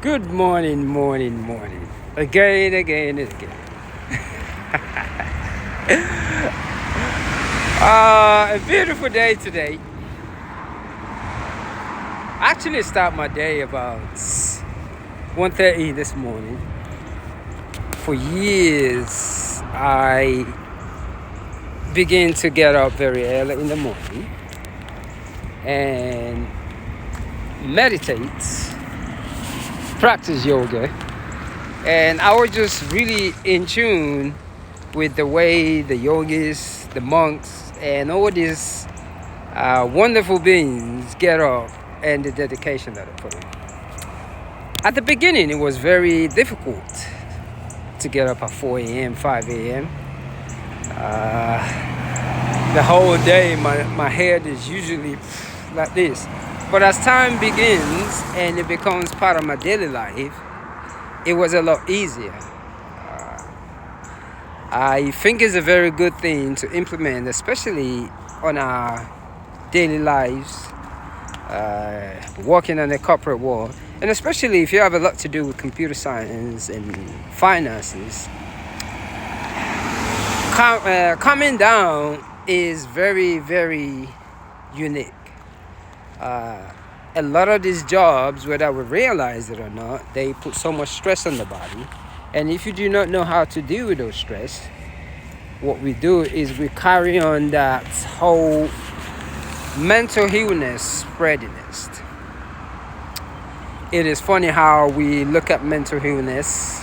Good morning, morning, morning. Again, again, and again. A beautiful day today. I actually start my day about 1:30 this morning. For years, I begin to get up very early in the morning and meditate, practice yoga, and I was just really in tune with the way the yogis, the monks, and all these wonderful beings get up and the dedication that they put in. At the beginning, it was very difficult to get up at 4 a.m., 5 a.m. The whole day, my head is usually like this. But as time begins and it becomes part of my daily life, it was a lot easier. I think it's a very good thing to implement, especially on our daily lives, working on the corporate world, and especially if you have a lot to do with computer science and finances. Calming down is very, very unique. A lot of these jobs, whether we realize it or not, they put so much stress on the body. And if you do not know how to deal with those stress, what we do is we carry on that whole mental illness spreading it. It is funny how we look at mental illness.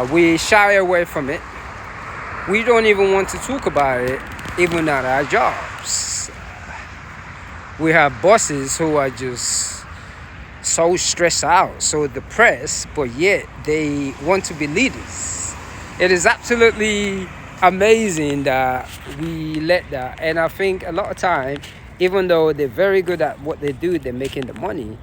We shy away from it. We don't even want to talk about it, even at our jobs. We have bosses who are just so stressed out, so depressed, but yet they want to be leaders. It is absolutely amazing that we let that. And I think a lot of time, even though they're very good at what they do, they're making the money,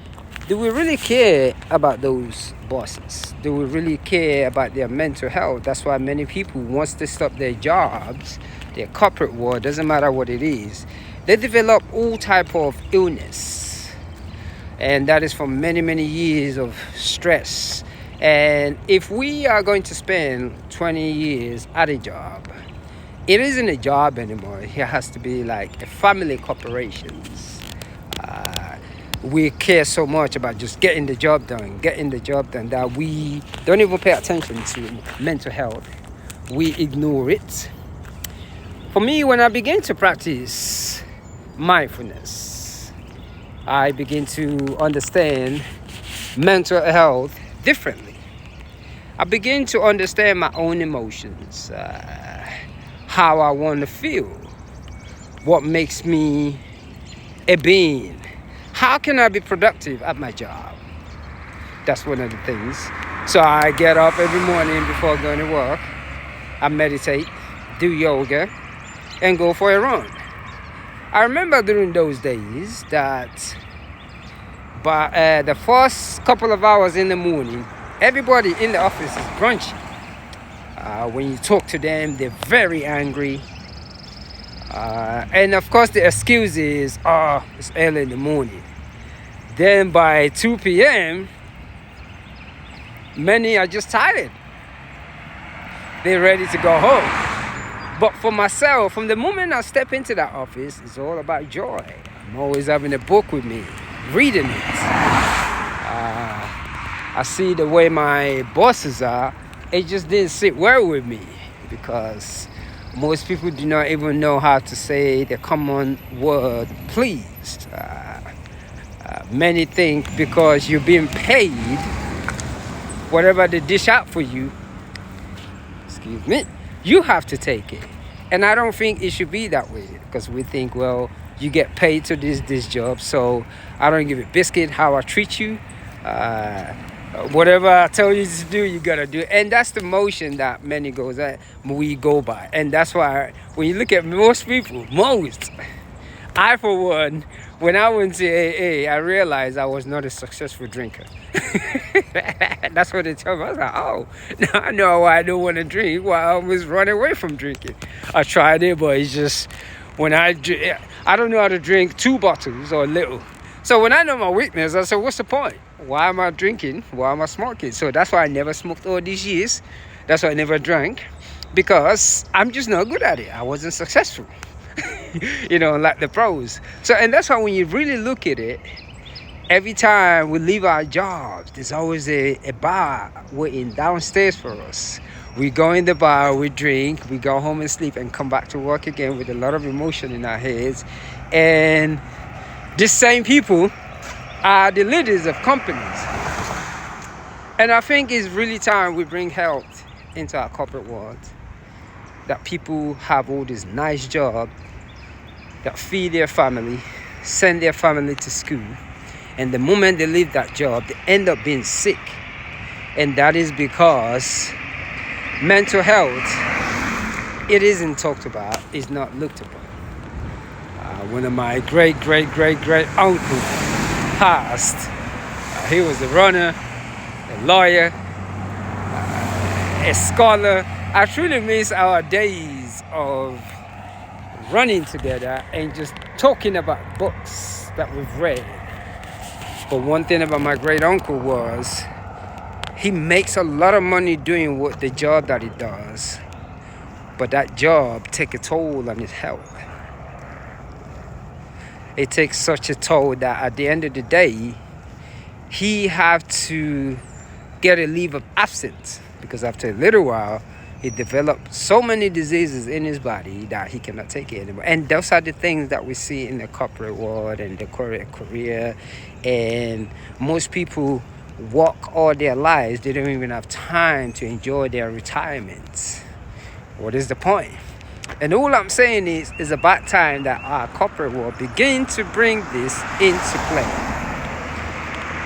do we really care about those bosses? Do we really care about their mental health? That's why many people, once they stop their jobs, their corporate world, doesn't matter what it is, they develop all type of illness. And that is from many, many years of stress. And if we are going to spend 20 years at a job, it isn't a job anymore. It has to be like a family corporations. We care so much about just getting the job done, that we don't even pay attention to mental health. We ignore it. For me, when I began to practice mindfulness, I begin to understand mental health differently. I begin to understand my own emotions, how I want to feel, what makes me a being. How can I be productive at my job? That's one of the things. So I get up every morning before going to work. I meditate, do yoga, and go for a run. I remember during those days that by the first couple of hours in the morning, everybody in the office is grumpy. When you talk to them, they're very angry. And of course, the excuse is, it's early in the morning. Then by 2 p.m., many are just tired. They're ready to go home. But for myself, from the moment I step into that office, it's all about joy. I'm always having a book with me, reading it. I see the way my bosses are. It just didn't sit well with me because most people do not even know how to say the common word, please. Many think because you're being paid, whatever they dish out for you, you have to take it. And I don't think it should be that way, because we think, well, you get paid to this job, so I don't give a biscuit how I treat you. Whatever I tell you to do, you gotta do it. And that's the motion that we go by. And that's why when you look at most people, I for one, when I went to AA, I realized I was not a successful drinker. That's what they tell me. I was like, now I know why I don't want to drink. Why I always run away from drinking. I tried it, but it's just, when I don't know how to drink 2 bottles or a little. So when I know my weakness, I said, what's the point? Why am I drinking? Why am I smoking? So that's why I never smoked all these years. That's why I never drank, because I'm just not good at it. I wasn't successful, like the pros. So, and that's why when you really look at it, every time we leave our jobs, there's always a bar waiting downstairs for us. We go in the bar, we drink, we go home and sleep, and come back to work again with a lot of emotion in our heads. And these same people are the leaders of companies. And I think it's really time we bring health into our corporate world. That people have all this nice job, that feed their family, send their family to school. And the moment they leave that job, they end up being sick. And that is because mental health, it isn't talked about, it's not looked upon. One of my great uncle passed. He was a runner, a lawyer, a scholar. I truly miss our days of running together and just talking about books that we've read. But one thing about my great uncle was he makes a lot of money doing the job that he does, but that job takes a toll on his health. It takes such a toll that at the end of the day, he have to get a leave of absence, because after a little while, he developed so many diseases in his body that he cannot take it anymore. And those are the things that we see in the corporate world and the career. And most people work all their lives. They don't even have time to enjoy their retirement. What is the point? And all I'm saying is it's about time that our corporate world begin to bring this into play.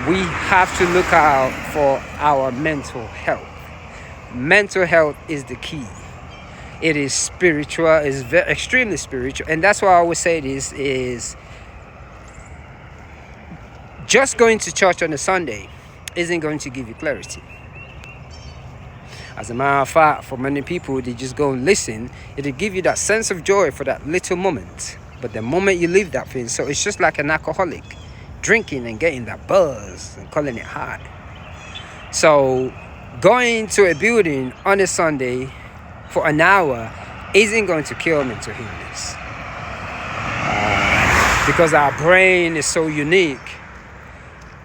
We have to look out for our mental health. Mental health is the key. It is spiritual, it's extremely spiritual. And that's why I always say this is just going to church on a Sunday isn't going to give you clarity. As a matter of fact, for many people, they just go and listen. It'll give you that sense of joy for that little moment. But the moment you leave that thing, so it's just like an alcoholic drinking and getting that buzz and calling it high. So going to a building on a Sunday for an hour isn't going to cure mental illness. Because our brain is so unique.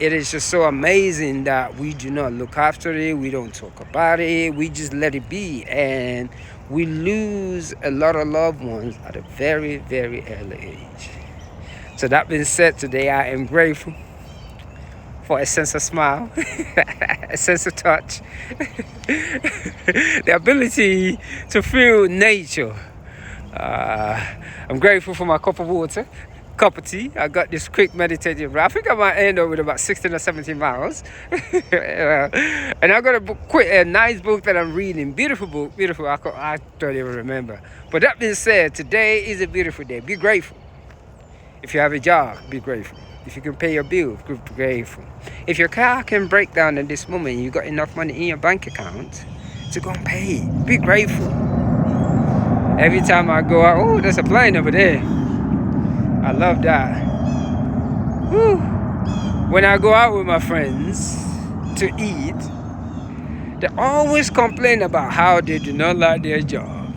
It is just so amazing that we do not look after it. We don't talk about it. We just let it be. And we lose a lot of loved ones at a very, very early age. So that being said, today I am grateful for a sense of smile, a sense of touch, the ability to feel nature. I'm grateful for my cup of water, cup of tea. I got this quick meditative ride. I think I might end up with about 16 or 17 miles. And I got a nice book that I'm reading. Beautiful book, beautiful. I don't even remember. But that being said, today is a beautiful day. Be grateful. If you have a job, be grateful. If you can pay your bills, be grateful. If your car can break down at this moment, you got enough money in your bank account to go and pay it. Be grateful. Every time I go out, oh, there's a plane over there. I love that. Woo. When I go out with my friends to eat, they always complain about how they do not like their job.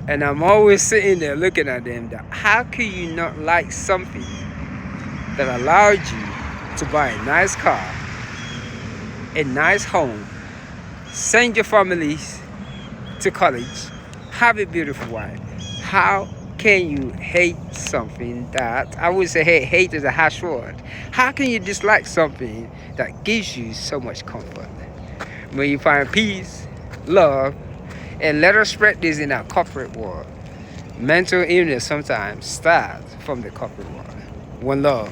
And I'm always sitting there looking at them that how can you not like something that allowed you to buy a nice car, a nice home, send your families to college, have a beautiful wife? How can you hate something that, I would say hate is a harsh word. How can you dislike something that gives you so much comfort? When you find peace, love, and let us spread this in our corporate world. Mental illness sometimes starts from the corporate world. One love.